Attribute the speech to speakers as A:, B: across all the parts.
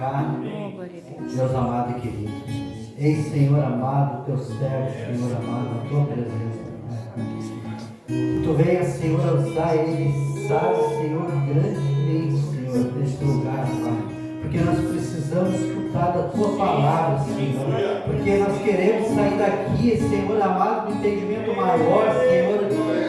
A: cá, Deus amado e querido. Eis, Senhor amado, teu servo, Senhor amado, na tua presença. Tu venha, Senhor, usar ele, sabe, Senhor, grandemente, Senhor, neste lugar, Pai. Porque nós precisamos escutar da tua palavra, Senhor. Porque nós queremos sair daqui, Senhor amado, com entendimento maior, Senhor.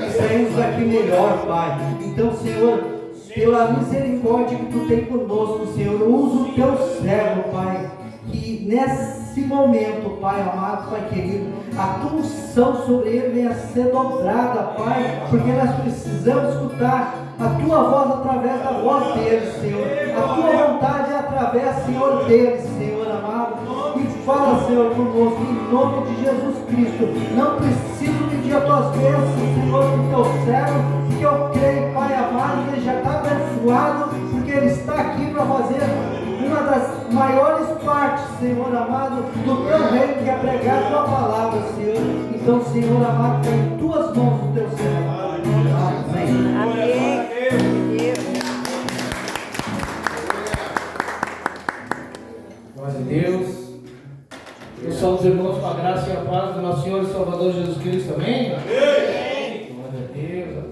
A: E saímos daqui melhor, Pai. Então, Senhor, pela misericórdia que tu tem conosco, Senhor, usa o teu servo, Pai. Que nesse momento, Pai amado, Pai querido, a tua unção sobre ele venha ser dobrada, Pai. Porque nós precisamos escutar a tua voz através da voz dele, Senhor. A tua vontade é através, Senhor, dele, Senhor amado. E fala, Senhor, conosco, em nome de Jesus Cristo. Não preciso pedir as tuas bênçãos, Senhor, do teu servo, porque eu creio, Pai amado, que ele já está abençoado, porque ele está aqui para fazer uma das maiores partes, Senhor amado, do teu reino, que é pregar a tua palavra, Senhor. Então, Senhor amado, está em tuas mãos o teu servo. Amém.
B: Amém.
C: Glória a Deus. Eu saúdo os irmãos com a graça e a paz do nosso Senhor e Salvador Jesus Cristo. Amém? Amém. Glória a Deus.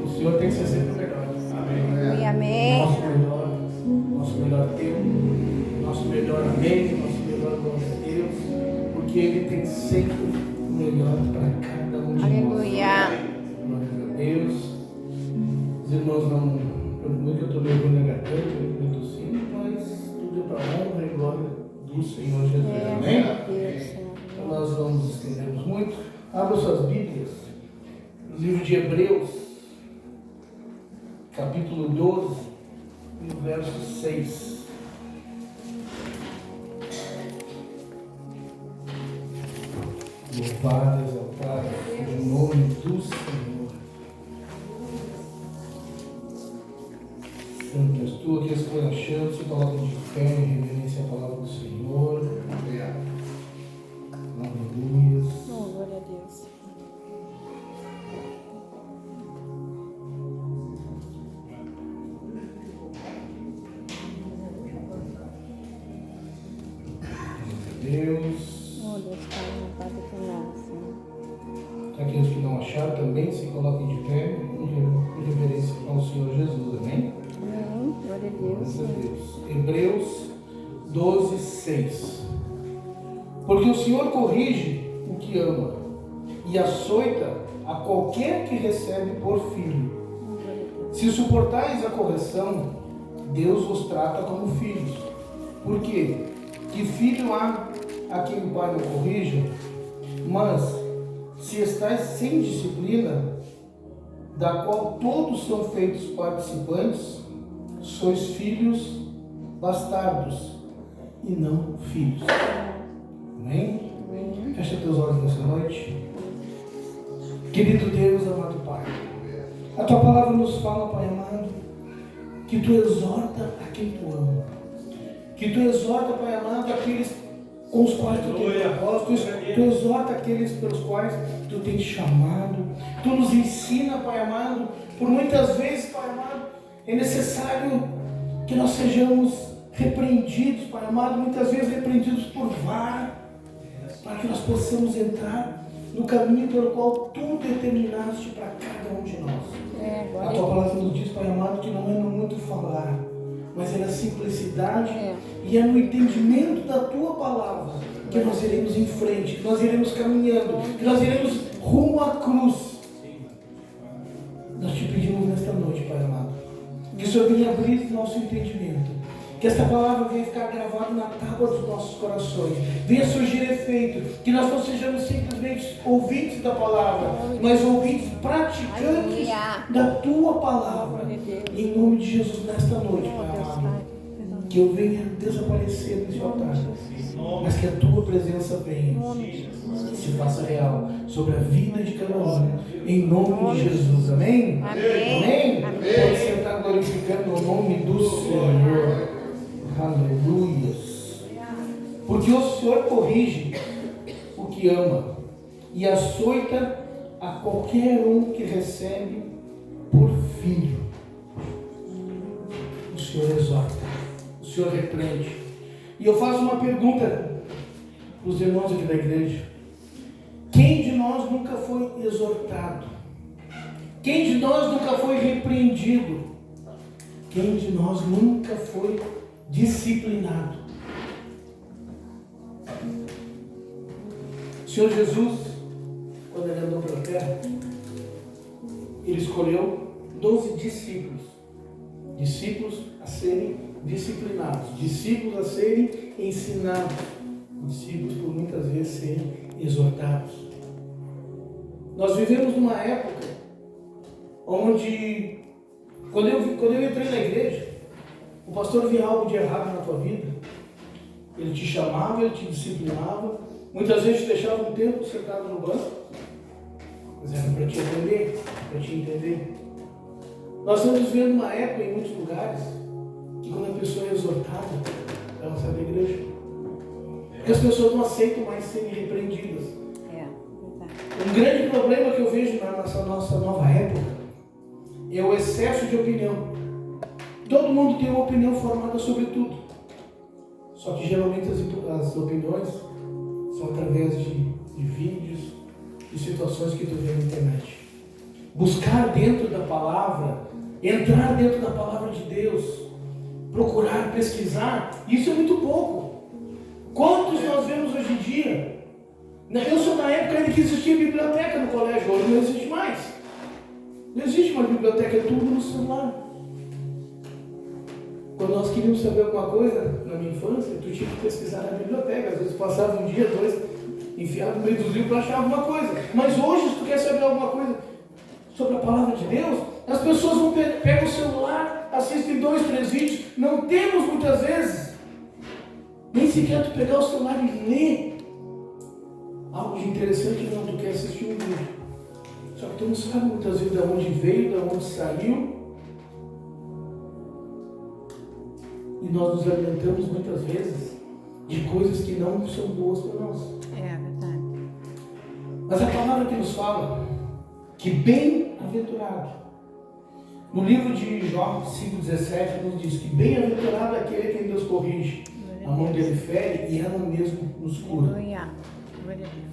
C: O Senhor tem que ser sempre o melhor. Amém.
B: Amém.
C: Nosso melhor tempo, nosso melhor amém, nosso melhor glória a Deus, porque Ele tem sempre o melhor para cada um de nós.
B: Aleluia.
C: Glória a Deus. Os irmãos não. Muito que eu estou levando negativo, muito sim, mas tudo é para a honra e glória do Senhor Jesus. Amém? Então nós não nos estendemos muito. Abra suas Bíblias, no livro de Hebreus, capítulo 12, e o verso 6. Louvado, exaltado seja o nome do Senhor. Santo és tu, aqueles que foram achando, se colocam de pé em reverência à palavra do Senhor. Aleluia.
B: Glória a Deus.
C: Deus.
B: Oh, Deus, Pai, na paz do Senhor.
C: Aqueles que não acharam também se coloquem de pé em reverência ao Senhor Jesus. Amém?
B: Amém. Glória a Deus.
C: Glória a Deus. Hebreus 12, 6. Porque o Senhor corrige o que ama e açoita a qualquer que recebe por filho. Se suportais a correção, Deus os trata como filhos. Por quê? Que filho há a quem o pai não corrija? Mas, se estáis sem disciplina, da qual todos são feitos participantes, sois filhos bastardos e não filhos. Amém? Amém. Fecha teus olhos nessa noite. Querido Deus, amado Pai, a tua palavra nos fala, Pai amado, que tu exorta a quem tu ama. Que tu exorta, Pai amado, aqueles com os quais tu tem propósito, tu exorta aqueles pelos quais tu tens chamado, tu nos ensina, Pai amado, por muitas vezes, Pai amado, é necessário que nós sejamos repreendidos, Pai amado, muitas vezes repreendidos por vara, para que nós possamos entrar no caminho pelo qual tu determinaste para cada um de nós. A tua palavra nos diz, Pai amado, que não é no muito falar, mas é na simplicidade e é no entendimento da tua palavra que nós iremos em frente, que nós iremos caminhando, que nós iremos rumo à cruz. Nós te pedimos nesta noite, Pai amado, que o Senhor venha abrir nosso entendimento, que esta palavra venha ficar gravada na tábua dos nossos corações, venha surgir efeito, que nós não sejamos simplesmente ouvintes da palavra, mas ouvintes praticantes da tua palavra. Em nome de Jesus, nesta noite, Pai amado, que eu venha desaparecer desse altar, mas que a tua presença venha, se faça real sobre a vida de cada um, em nome de Jesus. Amém? Amém? Pode sentar glorificando o nome do Senhor. Aleluias. Porque o Senhor corrige o que ama e açoita a qualquer um que recebe por filho. Senhor exorta, o Senhor repreende. E eu faço uma pergunta para os irmãos aqui da igreja. Quem de nós nunca foi exortado? Quem de nós nunca foi repreendido? Quem de nós nunca foi disciplinado? O Senhor Jesus, quando ele andou pela terra, ele escolheu 12 discípulos. Discípulos a serem disciplinados, discípulos a serem ensinados, discípulos por muitas vezes serem exortados. Nós vivemos numa época onde, quando eu entrei na igreja, o pastor via algo de errado na tua vida, ele te chamava, ele te disciplinava, muitas vezes te deixava um tempo sentado no banco, mas era para te aprender, para te entender. Nós estamos vivendo uma época em muitos lugares que quando a pessoa é exortada, ela sai da igreja. Porque as pessoas não aceitam mais serem repreendidas. Um grande problema que eu vejo nessa nossa nova época é o excesso de opinião. Todo mundo tem uma opinião formada sobre tudo. Só que geralmente as opiniões são através de vídeos e situações que tu vê na internet. Buscar dentro da palavra, entrar dentro da palavra de Deus, procurar, pesquisar, isso é muito pouco. Quantos nós vemos hoje em dia? Eu sou da época ainda que existia biblioteca no colégio, hoje não existe mais. Não existe mais biblioteca, é tudo no celular. Quando nós queríamos saber alguma coisa na minha infância, tu tinha que pesquisar na biblioteca. Às vezes passava um dia, dois, enfiado no meio dos livros para achar alguma coisa. Mas hoje, se tu quer saber alguma coisa sobre a palavra de Deus, as pessoas vão pegam o celular, assistem 2, 3 vídeos. Não temos muitas vezes nem sequer tu pegar o celular e ler algo de interessante. Não, tu quer assistir um vídeo. Só que tu não sabe muitas vezes de onde veio, de onde saiu. E nós nos alimentamos muitas vezes de coisas que não são boas para nós.
B: É verdade.
C: Mas a palavra que nos fala que bem-aventurado, no livro de Jó 5,17 nos diz que bem-aventurado é aquele que Deus corrige, a mão dele fere e ela mesmo nos cura.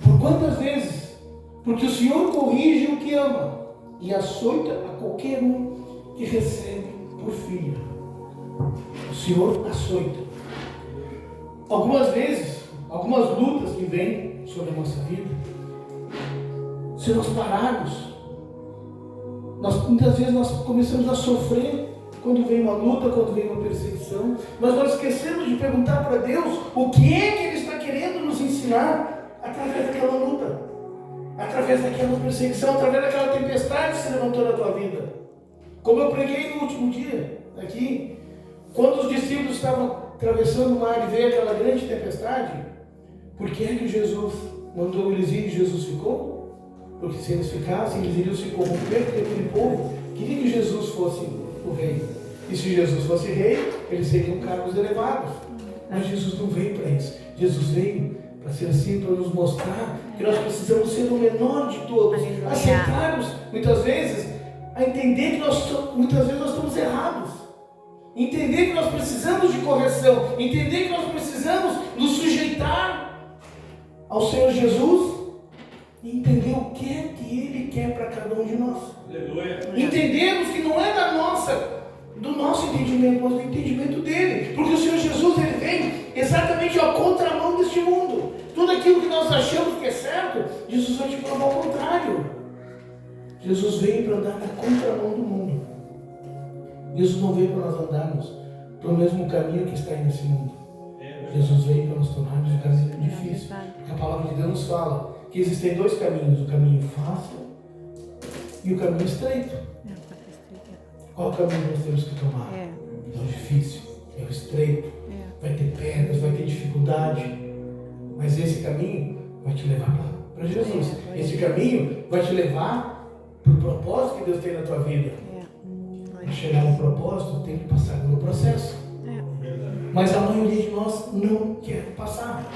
C: Por quantas vezes? Porque o Senhor corrige o que ama e açoita a qualquer um que recebe por filho. O Senhor açoita. Algumas vezes, algumas lutas que vêm sobre a nossa vida, se nós pararmos, muitas vezes nós começamos a sofrer quando vem uma luta, quando vem uma perseguição, mas nós esquecemos de perguntar para Deus o que é que Ele está querendo nos ensinar através daquela luta, através daquela perseguição, através daquela tempestade que se levantou na tua vida. Como eu preguei no último dia aqui, quando os discípulos estavam atravessando o mar e veio aquela grande tempestade, por que é que Jesus mandou eles ir e Jesus ficou? Porque se eles ficassem, eles iriam se corromper, porque aquele povo queria que Jesus fosse o rei. E se Jesus fosse rei, eles seriam cargos elevados. Mas Jesus não veio para isso. Jesus veio para ser assim, para nos mostrar que nós precisamos ser o menor de todos. Aceitarmos, muitas vezes, a entender que muitas vezes nós estamos errados. Entender que nós precisamos de correção. Entender que nós precisamos nos sujeitar ao Senhor Jesus. E entender o que é que Ele quer para cada um de nós. Aleluia. Entendermos que não é do nosso entendimento, mas do entendimento dele. Porque o Senhor Jesus, Ele vem exatamente ao contramão deste mundo. Tudo aquilo que nós achamos que é certo, Jesus vai te provar ao contrário. Jesus veio para andar na contramão do mundo. Jesus não veio para nós andarmos pelo mesmo caminho que está aí nesse mundo. Jesus veio para nos tornarmos um caminho difícil. Porque a palavra de Deus nos fala que existem 2 caminhos, o caminho fácil e o caminho estreito. Qual caminho nós temos que tomar? É o difícil, é o estreito, vai ter pedras, vai ter dificuldade, mas esse caminho vai te levar para Jesus. Esse caminho vai te levar para o propósito que Deus tem na tua vida. Para chegar no propósito, tem que passar pelo processo. Mas a maioria de nós não quer passar.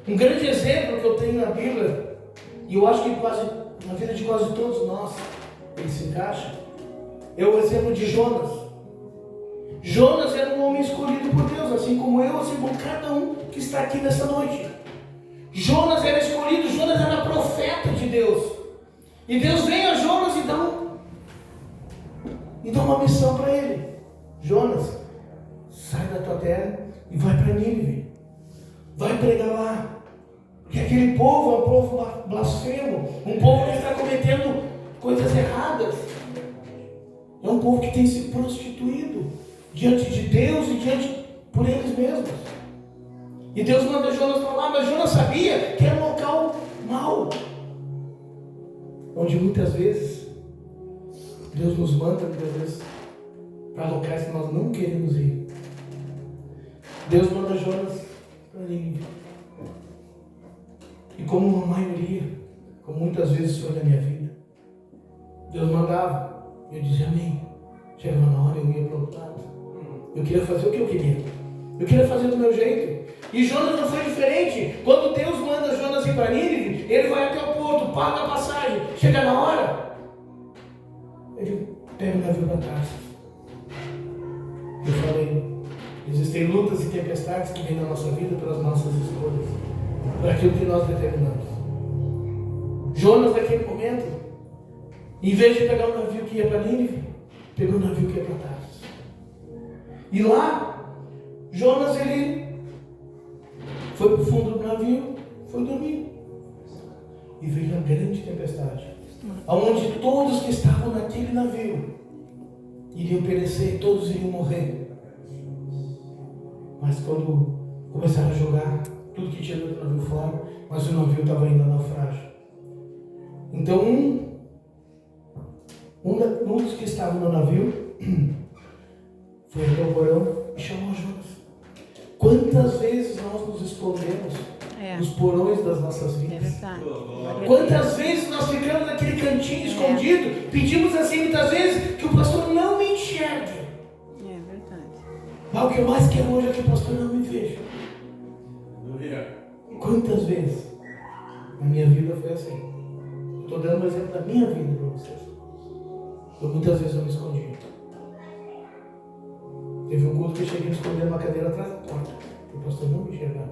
C: Um grande exemplo que eu tenho na Bíblia, e eu acho que na vida de quase todos nós, ele se encaixa, é o exemplo de Jonas. Jonas era um homem escolhido por Deus, assim como eu, assim como cada um que está aqui nessa noite. Jonas era escolhido, Jonas era profeta de Deus. E Deus vem a Jonas e dá uma missão para ele. Jonas, sai da tua terra e vai para Nínive. Vai pregar lá. Porque aquele povo é um povo blasfemo, um povo que está cometendo coisas erradas. É um povo que tem se prostituído diante de Deus e diante por eles mesmos. E Deus manda Jonas para lá, mas Jonas sabia que era um local mau, onde muitas vezes Deus nos manda, muitas vezes, para locais que nós não queremos ir. Deus manda Jonas para Nínive. E como uma maioria, como muitas vezes foi na minha vida, Deus mandava, e eu dizia amém. Chegava na hora, eu ia para o outro lado. Eu queria fazer o que eu queria. Eu queria fazer do meu jeito. E Jonas não foi diferente. Quando Deus manda Jonas ir para Nínive, ele vai até o porto, paga a passagem. Chega na hora, ele pega o navio para trás. Eu falei, existem lutas e tempestades que vêm na nossa vida pelas nossas escolhas, por aquilo que nós determinamos. Jonas, naquele momento, em vez de pegar o navio que ia para Nínive, pegou o navio que ia para trás. E lá, Jonas, ele foi para o fundo do navio, foi dormir. E veio uma grande tempestade, onde todos que estavam naquele navio iriam perecer, todos iriam morrer. Mas quando começaram a jogar tudo que tinha dentro do navio fora, mas o navio estava ainda naufrágio. Então um dos que estavam no navio foi até o porão e chamou Jonas. Quantas vezes nós nos escondemos nos porões das nossas vidas? Quantas vezes nós ficamos naquele cantinho escondido, pedimos assim muitas vezes que o pastor não me enxergue.
B: É verdade.
C: Mas o que eu mais quero hoje é que o pastor não me veja. Quantas vezes na minha vida foi assim? Estou dando um exemplo da minha vida para vocês. Muitas vezes eu me escondi. Teve um culto que eu cheguei a me esconder numa cadeira atrás da porta, para o pastor não me enxergar.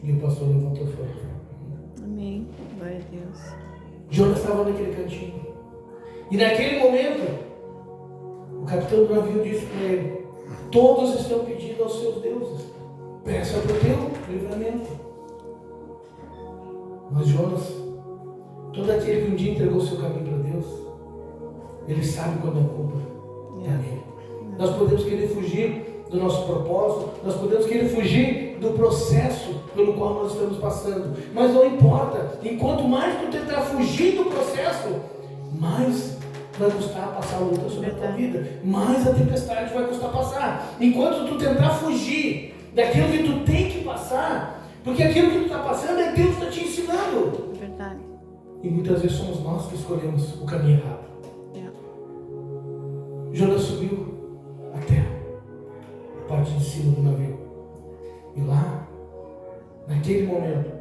C: E o pastor levantou fora.
B: Amém. Glória a Deus.
C: Jonas estava naquele cantinho. E naquele momento, o capitão do navio disse para ele: todos estão pedindo aos seus deuses, peça para o teu livramento. Mas Jonas, todo aquele que um dia entregou o seu caminho para Deus, ele sabe quando a culpa é dele. Nós podemos querer fugir do nosso propósito, nós podemos querer fugir do processo pelo qual nós estamos passando, mas não importa. Enquanto mais tu tentar fugir do processo, mais vai custar passar a luta sobre a tua vida, mais a tempestade vai custar passar. Enquanto tu tentar fugir daquilo que tu tem que passar, porque aquilo que tu está passando é Deus que está te ensinando.
B: Verdade.
C: E muitas vezes somos nós que escolhemos o caminho errado. Jonas subiu a terra, a parte de cima do navio. E lá, naquele momento,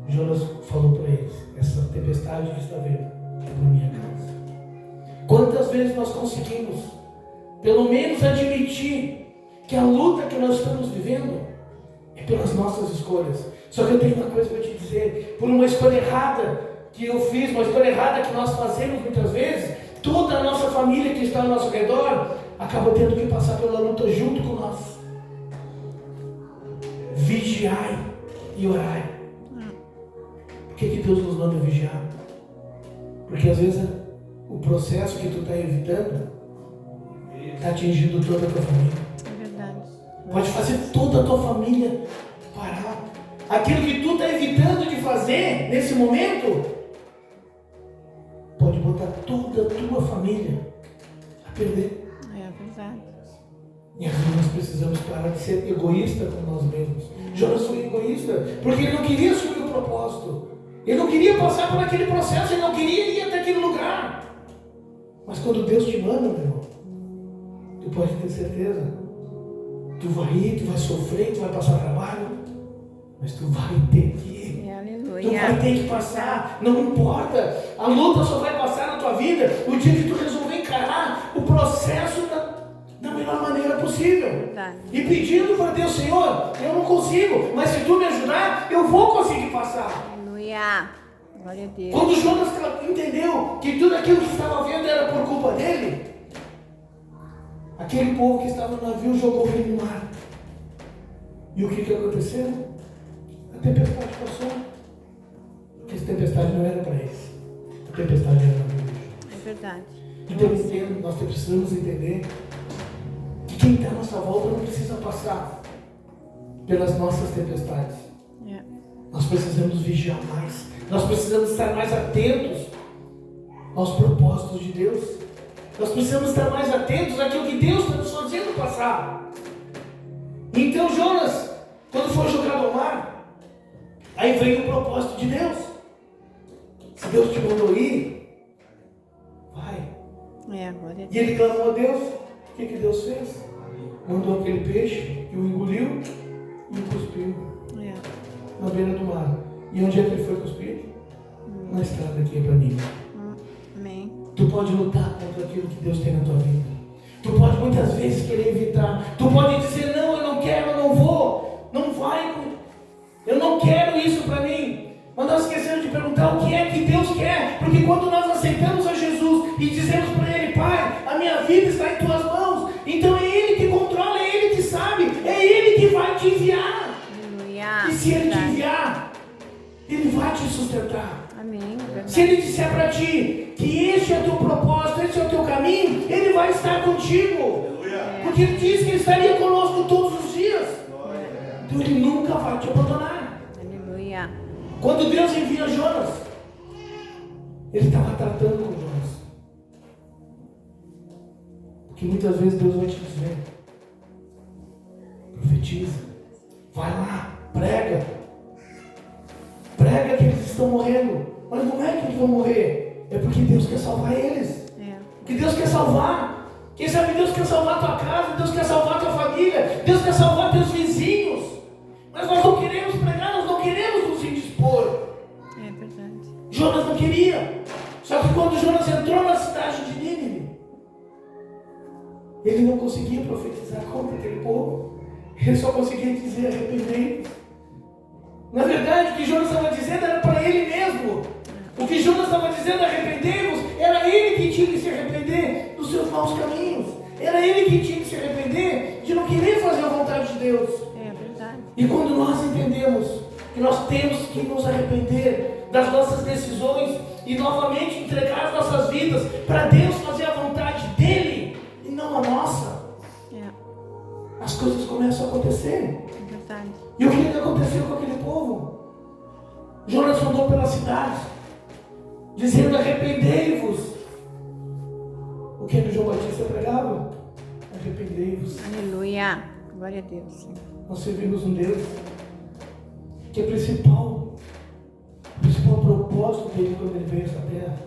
C: Jonas falou para eles: essa tempestade que está vendo é por minha causa. Quantas vezes nós conseguimos, pelo menos, admitir que a luta que nós estamos vivendo é pelas nossas escolhas? Só que eu tenho uma coisa para te dizer: por uma escolha errada que eu fiz, uma escolha errada que nós fazemos muitas vezes, toda a nossa família que está ao nosso redor acaba tendo que passar pela luta junto com nós. Vigiai e orai. Por que Deus nos manda vigiar? Porque às vezes o processo que tu está evitando está atingindo toda a tua família.
B: É verdade.
C: Pode fazer toda a tua família parar. Aquilo que tu está evitando de fazer nesse momento pode botar toda a tua família a perder.
B: É verdade.
C: E às vezes nós precisamos parar de ser egoísta com nós mesmos. Jonas foi egoísta porque ele não queria assumir o propósito. Ele não queria passar por aquele processo, ele não queria ir até aquele lugar. Mas quando Deus te manda, meu irmão, tu pode ter certeza. Tu vai ir, tu vai sofrer, tu vai passar trabalho, mas tu vai ter que ir.
B: Aleluia.
C: Tu vai ter que passar, não importa. A luta só vai passar na tua vida o dia que tu resolver encarar o processo melhor maneira possível.
B: Verdade.
C: E pedindo para Deus, Senhor, eu não consigo, mas se tu me ajudar, eu vou conseguir passar.
B: Aleluia. Glória a Deus.
C: Quando Jonas entendeu que tudo aquilo que estava vendo era por culpa dele, aquele povo que estava no navio jogou ele no mar. E o que aconteceu? A tempestade passou. Porque essa tempestade não era para eles. A tempestade era para Deus.
B: É verdade.
C: Então nós precisamos entender que quem está à nossa volta não precisa passar pelas nossas tempestades.
B: É.
C: Nós precisamos vigiar mais. Nós precisamos estar mais atentos aos propósitos de Deus. Nós precisamos estar mais atentos àquilo que Deus está nos fazendo passar. Então Jonas, quando foi jogado ao mar, aí veio o propósito de Deus. Se Deus te mandou ir, vai.
B: É, glória a
C: E ele clamou a Deus. O que Deus fez? Mandou aquele peixe que o engoliu e o cuspiu
B: Deus. É.
C: na beira do mar. E onde é que ele foi cuspido? Na estrada aqui para mim.
B: Amém.
C: Tu pode lutar contra aquilo que Deus tem na tua vida. Tu pode muitas vezes querer evitar. Tu pode dizer, não, eu não quero, eu não vou. Não vai. Eu não quero isso para mim. Mas nós esquecemos de perguntar o que é que Deus quer. Porque quando nós aceitamos a Jesus e dizemos para Ele, Pai, a minha vida está em Tuas mãos. Então é Ele que controla, é Ele que sabe. É Ele que vai te enviar.
B: Aleluia.
C: E se Ele te
B: Verdade.
C: enviar, Ele vai te sustentar.
B: Amém. Verdade.
C: Se Ele disser para ti que este é o teu propósito, este é o teu caminho, Ele vai estar contigo. Porque Ele disse que Ele estaria conosco todos os dias. Então Ele nunca vai te abandonar.
B: Aleluia.
C: Quando Deus envia Jonas, Ele estava tratando com Jonas. Porque muitas vezes Deus vai te dizer, profetiza, vai lá, prega que eles estão morrendo. Mas não é que eles vão morrer, é porque Deus quer salvar eles.
B: É.
C: Que Deus quer salvar. Quem sabe Deus quer salvar a tua casa, Deus quer salvar a tua família, Deus quer salvar teus vizinhos. Mas nós não queremos pregar, nós não queremos nos indispor.
B: É verdade.
C: Jonas não queria. Só que quando Jonas entrou na cidade de Nínive, ele não conseguia profetizar contra aquele povo. Ele só conseguia dizer arrependei-vos. Na verdade, o que Jonas estava dizendo era para ele mesmo. O que Jonas estava dizendo, arrependei-vos, era ele que tinha que se arrepender dos seus maus caminhos. Era ele que tinha que se arrepender de não querer fazer a vontade de Deus.
B: É verdade.
C: E quando nós entendemos que nós temos que nos arrepender das nossas decisões e novamente entregar as nossas vidas para Deus fazer a vontade dEle e não a nossa,
B: É.
C: as coisas começam a acontecer.
B: É verdade.
C: E o que aconteceu com aquele povo? Jonas andou pela cidade dizendo arrependei-vos. O que João Batista pregava? Arrependei-vos.
B: Aleluia. Glória a Deus.
C: Nós servimos um Deus que é o principal propósito dele quando ele veio a essa terra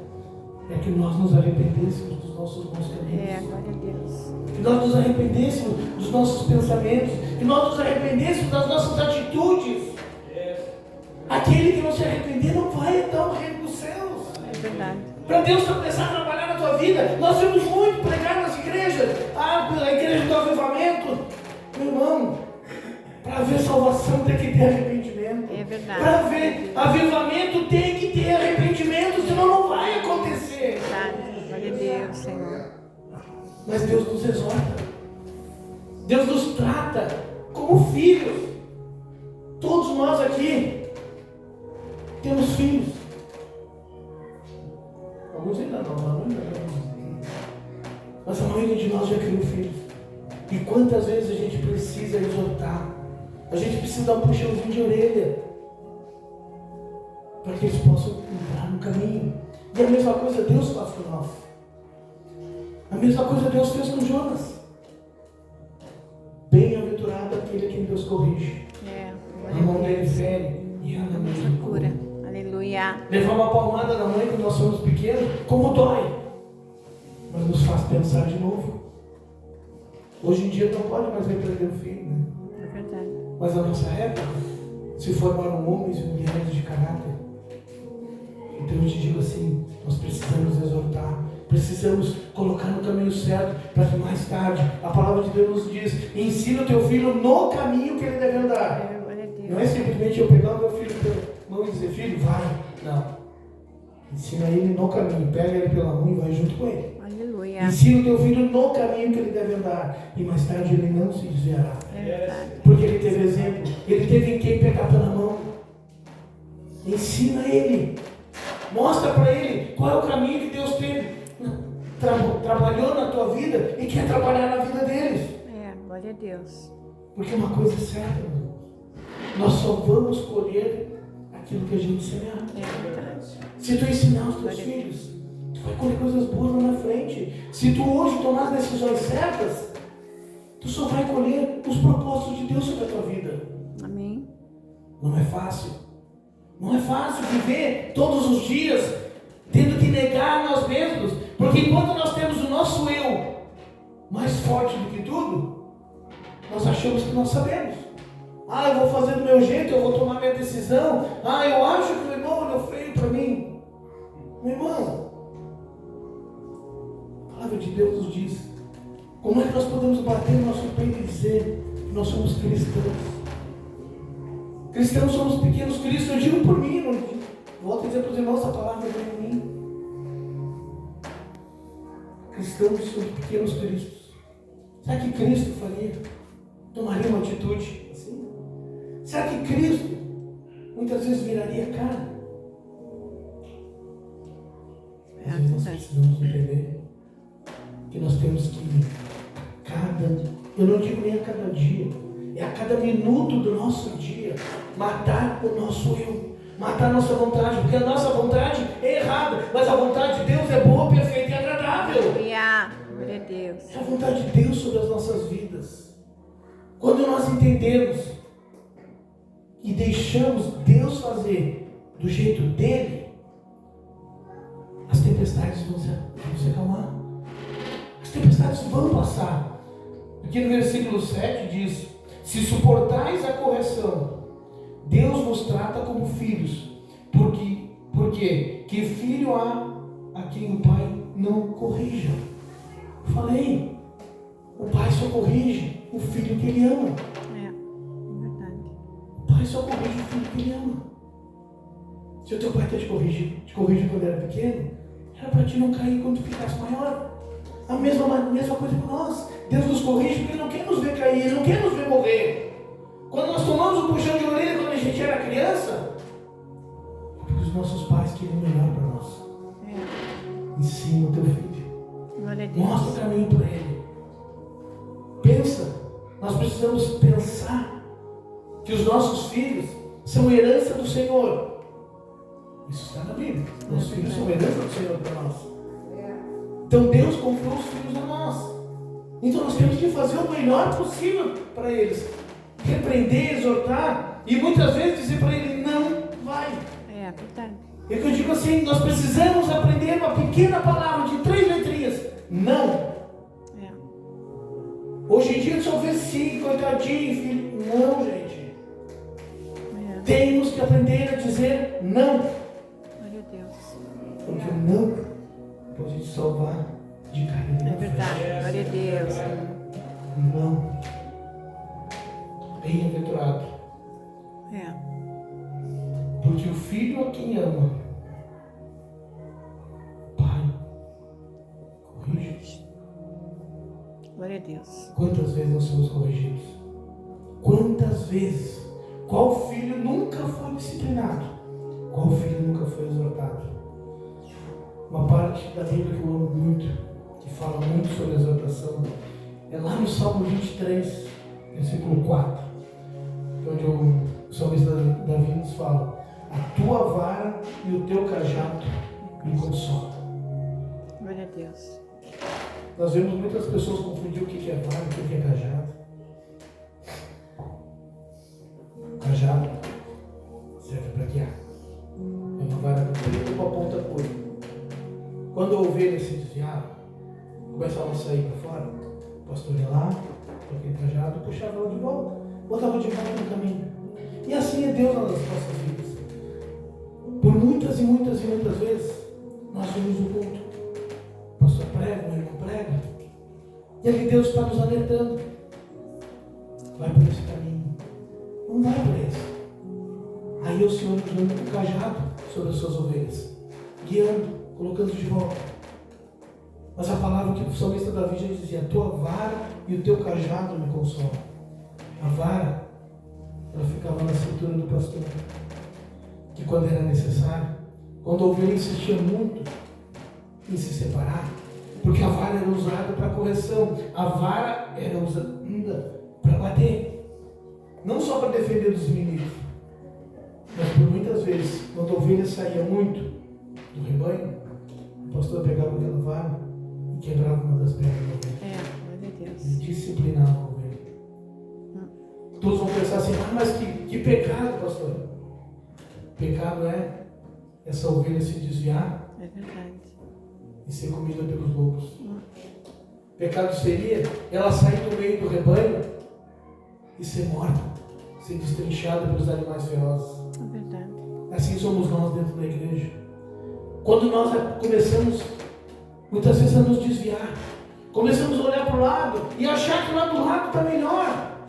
C: é que nós nos arrependêssemos dos nossos bons caminhos.
B: É, glória a Deus.
C: Que nós nos arrependêssemos dos nossos pensamentos, que nós nos arrependêssemos das nossas atitudes. Aquele que não se arrepender não vai entrar no reino dos céus.
B: É verdade.
C: Para Deus começar a trabalhar na tua vida, nós vemos muito pregar nas igrejas. A igreja do avivamento. Meu irmão, para haver salvação tem que ter arrependimento.
B: É verdade.
C: Para haver avivamento tem que ter arrependimento, senão não vai acontecer.
B: Verdade. Glória a Deus, Senhor.
C: Mas Deus nos exorta. Deus nos trata como filhos. Todos nós aqui temos filhos. Alguns ainda não. Mas a maioria de nós já criou filhos. E quantas vezes a gente precisa exortar? A gente precisa dar um puxãozinho de orelha para que eles possam entrar no caminho. E a mesma coisa Deus faz com nós. A mesma coisa Deus fez com Jonas. Bem-aventurado aquele que Deus corrige.
B: É,
C: A mão
B: glória a
C: dele
B: Deus.
C: fere e anda
B: A
C: mesmo
B: nossa cura. Aleluia.
C: Levar uma palmada na mãe quando nós somos pequenos, como dói, mas nos faz pensar de novo. Hoje em dia não pode mais repreender o filho, né?
B: É verdade.
C: Mas na nossa época se formaram homens e mulheres de caráter. Então eu te digo assim, nós precisamos exortar, precisamos colocar no caminho certo, para que mais tarde, a palavra de Deus diz, ensina o teu filho no caminho que ele deve andar.
B: Glória a Deus.
C: Não é simplesmente eu pegar o meu filho pela mão e dizer, filho, vai. Não. Ensina ele no caminho, pega ele pela mão e vai junto com ele.
B: Aleluia.
C: Ensina o teu filho no caminho que ele deve andar. E mais tarde ele não se desviará.
B: É verdade.
C: Porque ele teve exemplo. Ele teve em quem pegar pela mão. Ensina ele. Mostra para ele qual é o caminho que Deus teve. Trabalhou na tua vida e quer trabalhar na vida deles.
B: É, glória a Deus.
C: Porque uma coisa é certa, irmão. Nós só vamos colher aquilo que a gente semear.
B: É verdade.
C: Se tu ensinar os teus filhos, tu vai colher coisas boas lá na frente. Se tu hoje tomar as decisões certas, tu só vai colher os propósitos de Deus sobre a tua vida.
B: Amém.
C: Não é fácil. Não é fácil viver todos os dias tendo que negar a nós mesmos. Porque enquanto nós temos o nosso eu mais forte do que tudo, nós achamos que nós sabemos. Eu vou fazer do meu jeito, eu vou tomar minha decisão. Eu acho que o irmão olhou feio para mim. Meu irmão, a palavra de Deus nos diz, como é que nós podemos bater no nosso peito e dizer que nós somos cristãos? Cristãos somos pequenos cristos. Eu digo por mim, não volto a dizer para os irmãos, essa palavra vem em mim. Cristãos somos pequenos cristos. Será que Cristo faria? Tomaria uma atitude assim? Será que Cristo muitas vezes viraria a cara? Às vezes nós precisamos entender que nós temos que eu não digo nem a cada dia, é a cada minuto do nosso dia, matar o nosso eu, matar a nossa vontade, porque a nossa vontade é errada, mas a vontade de Deus é boa, perfeita e agradável.
B: Aleluia. Glória a Deus.
C: É a vontade de Deus sobre as nossas vidas. Quando nós entendemos e deixamos Deus fazer do jeito dele, as tempestades vão se acalmar. As tempestades vão passar. Aqui no versículo 7 diz, se suportais a correção, Deus vos trata como filhos. Porque que filho há a quem o pai não corrija? Falei, o pai só corrige o filho que ele ama.
B: É verdade.
C: O pai só corrige o filho que ele ama. Se o teu pai te corrigiu quando era pequeno, era para ti não cair quando ficasse maior. A mesma coisa para nós. Deus nos corrige porque Ele não quer nos ver cair, Ele não quer nos ver morrer. Quando nós tomamos um puxão de orelha quando a gente era criança, porque os nossos pais queriam o melhor para nós. Ensina o teu filho.
B: Glória a Deus.
C: Mostra o caminho para ele. Pensa, nós precisamos pensar que os nossos filhos são herança do Senhor. Isso está na Bíblia. Nossos filhos são herança do Senhor para nós. Então Deus confiou os filhos a nós. Então nós temos que fazer o melhor possível para eles. Repreender, exortar e muitas vezes dizer para ele, não vai.
B: É verdade.
C: É que eu digo assim, nós precisamos aprender uma pequena palavra de 3 letrinhas. Não. Hoje em dia só vê sim, coitadinho, filho. Não, gente. Temos que aprender a dizer não.
B: Glória a Deus.
C: Porque o não pode te salvar de cair na
B: É verdade. Glória a Deus.
C: Não. Bem-aventurado. Porque o filho a quem ama, pai, corrige.
B: Glória a Deus.
C: Quantas vezes nós somos corrigidos? Quantas vezes? Qual filho nunca foi disciplinado? Qual filho nunca foi exortado? Uma parte da Bíblia que eu amo muito, que fala muito sobre exortação, é lá no Salmo 23, versículo 4, onde o salmista Davi nos fala: a tua vara e o teu cajado me consolam.
B: Glória a Deus.
C: Nós vemos muitas pessoas confundir o que é vara e o que é cajado. Cajado serve para guiar. É uma vara comprida com a ponta curva. Quando a ovelha se desviava, começava a sair para fora, o pastor ia lá, com aquele cajado, puxava ela de volta, botava de volta no caminho. E assim é Deus nas nossas vidas. Por muitas e muitas e muitas vezes, nós vemos o culto. O pastor prega, o irmão prega. E ali Deus está nos alertando. Vai por esse caminho. Não vai por esse. Aí o Senhor nos dando um cajado sobre as suas ovelhas, guiando, colocando de volta. Mas a palavra que o salmista Davi já dizia: a tua vara e o teu cajado me consolam. A vara, ela ficava na cintura do pastor, que quando era necessário, quando a ovelha insistia muito em se separar, porque a vara era usada para correção, a vara era usada para bater, não só para defender dos inimigos, mas por muitas vezes, quando a ovelha saía muito do rebanho, o pastor pegava aquela vara e quebrava uma das pernas da ovelha.
B: Glória a Deus.
C: E disciplinava a ovelha. Todos vão pensar assim: ah, mas que pecado, pastor. Pecado é essa ovelha se desviar
B: É verdade.
C: e ser comida pelos lobos. Pecado seria ela sair do meio do rebanho e ser morta, ser destrinchada pelos animais ferozes.
B: É verdade.
C: Assim somos nós dentro da igreja. Quando nós começamos, muitas vezes, a nos desviar, começamos a olhar para o lado e achar que lá do lado está melhor,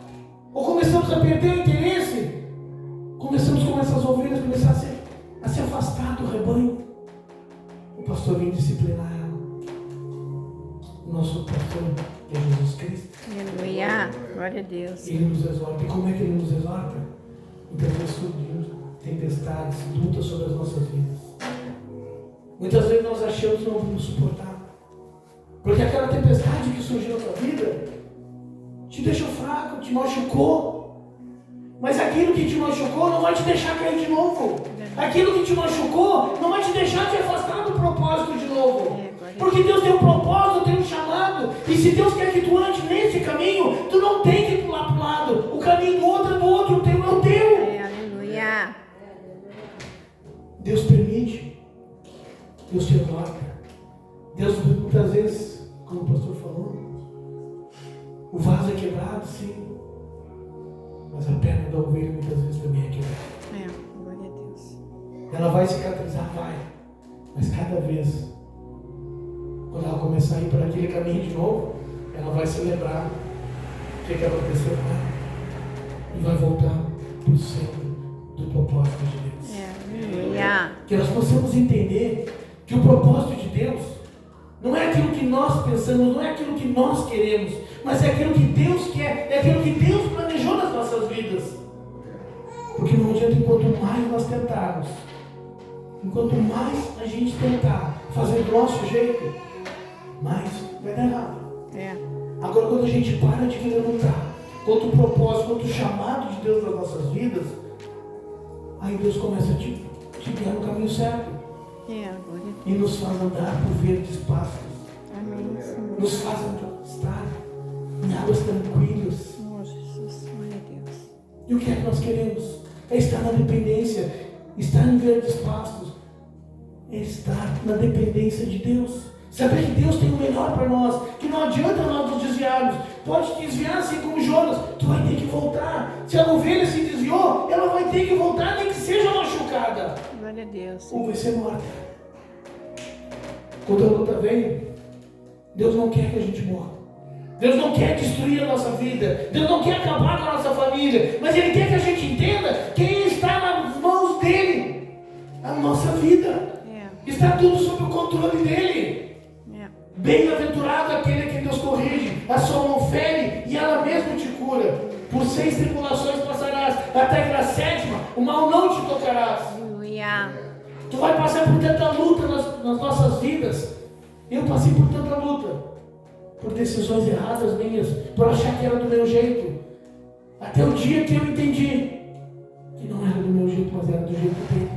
C: ou começamos a perder o interesse, começamos como essas ovelhas, começar a se afastar do rebanho. O pastor vem disciplinar ela. O nosso pastor, que é Jesus Cristo,
B: Aleluia. Glória a Deus.
C: ele nos exorta. E como é que ele nos exorta? Muitas vezes surgindo tempestades, lutas sobre as nossas vidas. Muitas vezes nós achamos que não vamos suportar, porque aquela tempestade que surgiu na tua vida te deixou fraco, te machucou. Mas aquilo que te machucou não vai te deixar cair de novo. Aquilo que te machucou não vai te deixar te afastar do propósito de novo. Porque Deus tem um propósito, tem um chamado. E se Deus quer que tu ande nesse caminho, tu não tem que pular para o lado. O caminho do outro é do outro, o teu é o teu.
B: Aleluia.
C: Deus permite. Deus te exorta. Deus muitas vezes, como o pastor falou, o vaso é quebrado, sim. Mas a perna da ovelha muitas vezes também é quebrada.
B: Glória a Deus.
C: Ela vai cicatrizar, vai. Mas cada vez, quando ela começar a ir para aquele caminho de novo, ela vai se lembrar o que aconteceu com ela. E vai voltar para o centro do propósito de Deus.
B: Aleluia.
C: Que nós possamos entender que o propósito de Deus não é aquilo que nós pensamos, não é aquilo que nós queremos, mas é aquilo que Deus quer, é aquilo que Deus planejou nas nossas vidas. Porque não adianta, enquanto mais nós tentarmos, enquanto mais a gente tentar fazer do nosso jeito, mais vai dar errado. Agora, quando a gente para de querer lutar contra o propósito, contra o chamado de Deus nas nossas vidas, aí Deus começa a te guiar no caminho certo. E nos faz andar por verdes pastos.
B: Amém, Senhor.
C: Nos faz estar em águas tranquilas.
B: Jesus, glória a Deus.
C: E o que é que nós queremos? É estar na dependência, estar em verdes pastos, é estar na dependência de Deus. Saber que Deus tem o melhor para nós, que não adianta nós nos desviarmos. Pode te desviar assim como Jonas, tu vai ter que voltar. Se a ovelha se desviou, ela vai ter que voltar, nem que seja machucada.
B: Glória a Deus.
C: Ou vai ser morta. Quando a luta vem, Deus não quer que a gente morra. Deus não quer destruir a nossa vida. Deus não quer acabar com a nossa família. Mas Ele quer que a gente entenda que está nas mãos dEle a nossa vida. Está tudo sob o controle dEle. Bem-aventurado aquele que Deus corrige, a sua mão fere e ela mesma te cura. Por 6 tribulações passarás, até que na 7ª o mal não te tocarás.
B: Aleluia.
C: Tu vai passar por tanta luta nas nossas vidas. Eu passei por tanta luta, por decisões erradas minhas, por achar que era do meu jeito, até o dia que eu entendi que não era do meu jeito, mas era do jeito dele.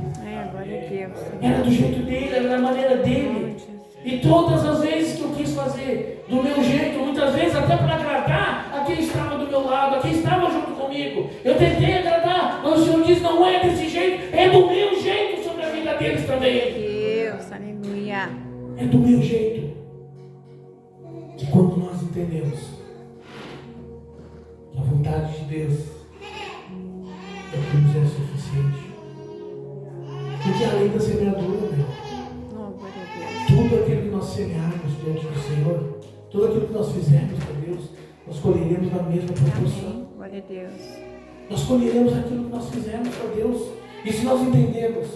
B: Glória a Deus.
C: Era do jeito dele, era da maneira dele. E todas as vezes que eu quis fazer do meu jeito, muitas vezes até para agradar a quem estava do meu lado, a quem estava junto comigo, eu tentei agradar, mas o Senhor diz: não é desse jeito, é do meu jeito sobre a vida deles também.
B: Deus, aleluia.
C: É do meu jeito. Que quando nós entendemos que a vontade de Deus é o que nos é suficiente, porque além da semeadura, meu, tudo aquilo que nós semearmos diante do Senhor, tudo aquilo que nós fizermos nós colheremos na mesma proporção.
B: Amém. Glória a Deus.
C: Nós colheremos aquilo que nós fizemos para Deus. E se nós entendemos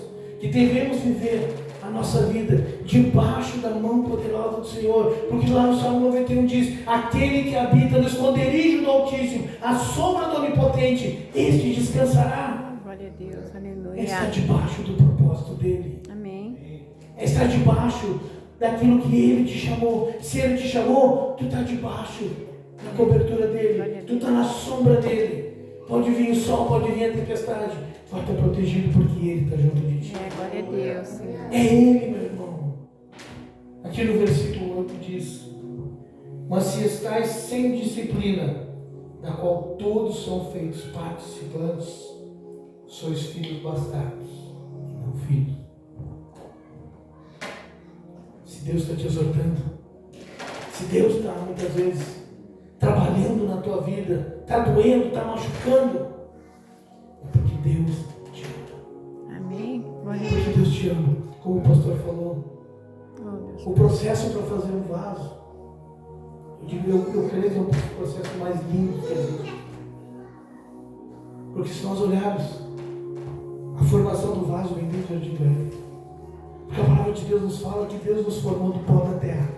C: que devemos viver a nossa vida debaixo da mão poderosa do Senhor, porque lá no Salmo 91 diz: aquele que habita no esconderijo do Altíssimo, a sombra do Onipotente, este descansará.
B: Glória a Deus.
C: É
B: Aleluia.
C: estar debaixo do propósito dele.
B: Amém.
C: É estar debaixo daquilo que ele te chamou. Se ele te chamou, tu está debaixo da cobertura dele, tu está na sombra dele. Pode vir o sol, pode vir a tempestade, vai estar protegido porque ele está junto de ti.
B: Glória a Deus, Senhor.
C: É ele, meu irmão. Aqui no versículo 8 diz: mas se estáis sem disciplina, da qual todos são feitos participantes, sois filhos bastardos e não filhos. Se Deus está te exortando, se Deus está muitas vezes trabalhando na tua vida, está doendo, está machucando, é porque Deus te ama.
B: Amém. Glória a
C: Porque
B: Deus.
C: Deus te ama, como o pastor falou.
B: Oh, Deus.
C: O processo para fazer um vaso, eu creio que é um processo mais lindo que existe. Porque se nós olharmos, a formação do vaso vem dentro de Deus. Porque a palavra de Deus nos fala que Deus nos formou do pó da terra.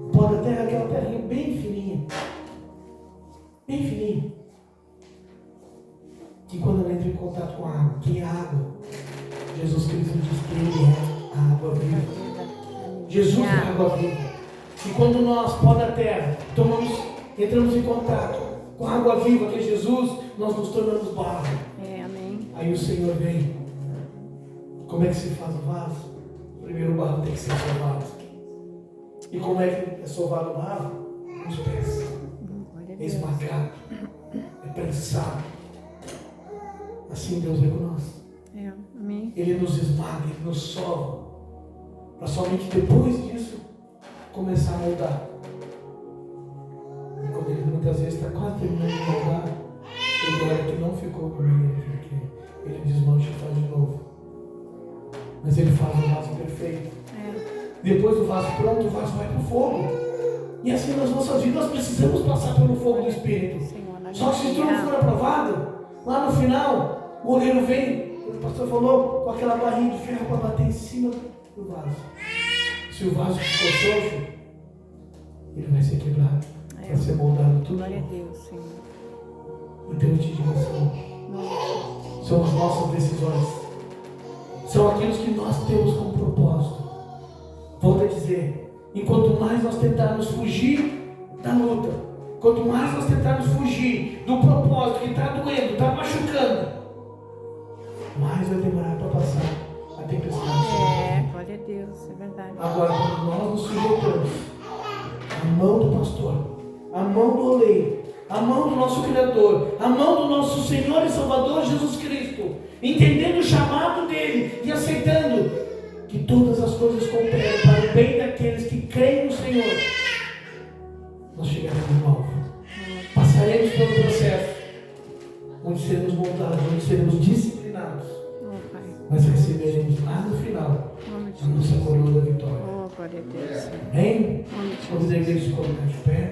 C: O pó da terra é aquela terrinha bem fininha. Bem fininha. Que quando ela entra em contato com a água, que é a água? Jesus Cristo diz que Ele é a água viva. Jesus é a água viva. E quando nós, pó da terra, entramos em contato com a água viva que é Jesus, nós nos tornamos barro.
B: Amém.
C: Aí o Senhor vem. Como é que se faz o vaso? Primeiro o barro tem que ser sovado. E como é que é sovado o barro? Os pés. É esmagado. É prensado. Assim Deus é conosco.
B: Amém.
C: Ele nos esmaga, Ele nos sova. Para somente depois disso começar a moldar. E quando Ele muitas vezes está quase terminando de moldar, Ele olha que não ficou com ele, porque Ele desmancha e faz de novo. Mas Ele faz um vaso perfeito. Depois do vaso pronto, o vaso vai para o fogo. E assim nas nossas vidas nós precisamos passar pelo fogo do Espírito. Só que se isso não for aprovado, lá no final, o oleiro vem, o pastor falou, com aquela barrinha de ferro para bater em cima do vaso. Se o vaso ficou xoxo, ele vai ser quebrado, vai ser moldado tudo.
B: Glória a Deus, Senhor.
C: Então eu te digo assim, são as nossas decisões, são aqueles que nós temos como propósito. Volto a dizer, enquanto mais nós tentarmos fugir da luta, quanto mais nós tentarmos fugir do propósito que está doendo, está machucando, mais vai demorar para passar a tempestade.
B: Glória a Deus, é verdade.
C: Agora, quando nós nos sujeitamos à mão do pastor, à mão do oleiro, à mão do nosso Criador, à mão do nosso Senhor e Salvador Jesus Cristo, entendendo o chamado dele e aceitando que todas as coisas cooperam para o bem daqueles que creem no Senhor, nós chegaremos no alvo. Passaremos pelo processo, onde seremos moldados, onde seremos disciplinados, mas receberemos lá no final a nossa coroa da vitória.
B: Glória a Deus.
C: Amém? Vamos a igreja se colocar de pé.